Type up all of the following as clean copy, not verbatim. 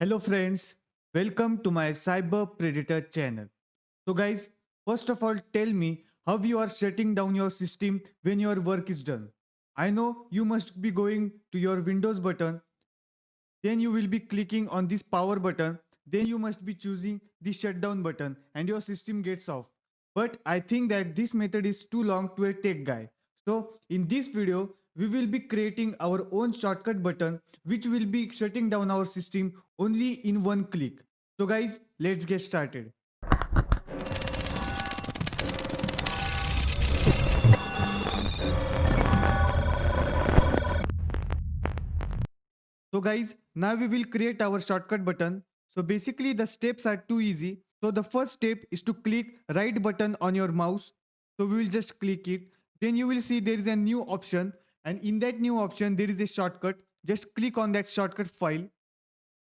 Hello friends, welcome to my Cyber Predator channel. So guys, first of all tell me how you are shutting down your system when your work is done. I know you must be going to your Windows button, then you will be clicking on this power button, then you must be choosing the shutdown button and your system gets off. But I think that this method is too long to a tech guy. So in this video, we will be creating our own shortcut button which will be shutting down our system only in one click. So guys, let's get started. So guys, now we will create our shortcut button. So basically the steps are too easy. So the first step is to click right button on your mouse. So we will just click it. Then you will see there is a new option, and in that new option there is a shortcut. Just click on that shortcut file.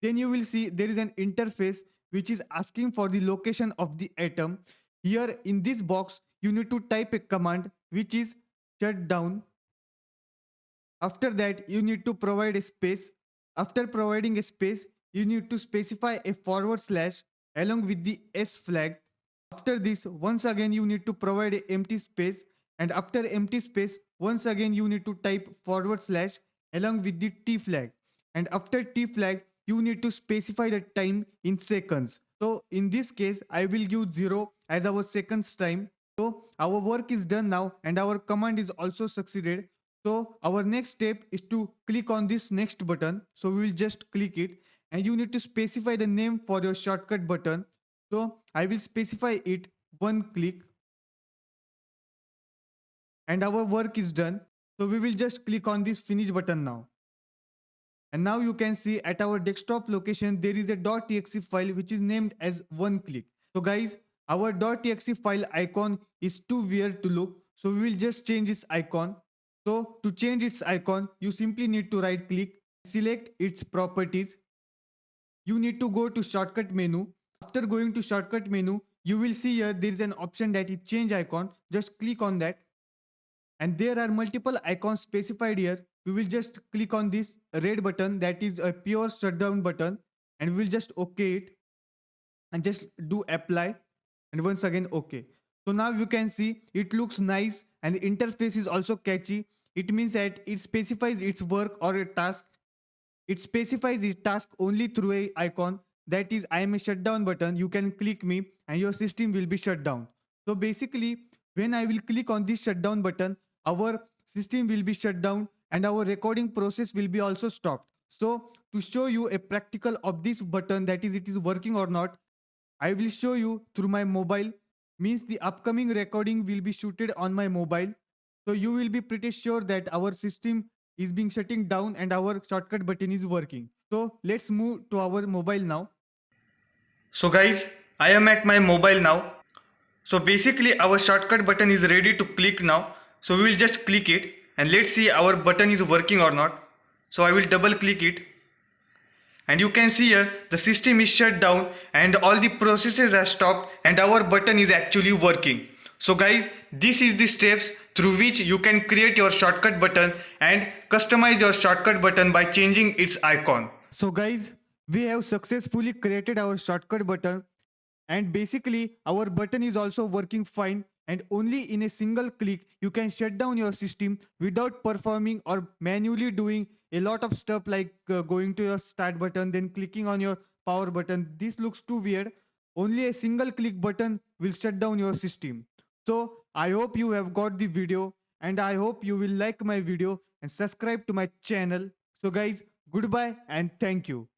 Then you will see there is an interface which is asking for the location of the atom. Here in this box you need to type a command which is shut down. After that, you need to provide a space. After providing a space, you need to specify a forward slash along with the S flag. After this, once again, you need to provide a empty space. And after empty space, once again, you need to type forward slash along with the T flag. And after T flag, you need to specify the time in seconds. So in this case, I will give 0 as our seconds time. So our work is done now and our command is also succeeded. So our next step is to click on this next button. So we will just click it and you need to specify the name for your shortcut button. So I will specify it one click and our work is done. So we will just click on this finish button now. And now you can see at our desktop location, there is a .exe file which is named as one click. So guys, our .exe file icon is too weird to look. So we will just change its icon. So to change its icon, you simply need to right click, select its properties. You need to go to shortcut menu. After going to shortcut menu, you will see here there is an option that is change icon. Just click on that. And there are multiple icons specified here. We will just click on this red button that is a pure shutdown button and we will just OK it and just do apply and once again OK. So now you can see it looks nice and the interface is also catchy. It means that it specifies its work or a task. It specifies its task only through a icon that is I am a shutdown button. You can click me and your system will be shut down. So basically when I will click on this shutdown button, our system will be shut down and our recording process will be also stopped. So to show you a practical of this button, that is it is working or not, I will show you through my mobile. Means the upcoming recording will be shooted on my mobile. So you will be pretty sure that our system is being shutting down and our shortcut button is working. So let's move to our mobile now. So guys, I am at my mobile now. So basically our shortcut button is ready to click now. So we will just click it and let's see our button is working or not. So I will double click it and you can see here the system is shut down and all the processes are stopped and our button is actually working. So guys, this is the steps through which you can create your shortcut button and customize your shortcut button by changing its icon. So guys, we have successfully created our shortcut button and basically our button is also working fine and only in a single click you can shut down your system without performing or manually doing a lot of stuff like going to your start button then clicking on your power button. This looks too weird. Only a single click button will shut down your system. So I hope you have got the video and I hope you will like my video and subscribe to my channel. So guys, goodbye and thank you.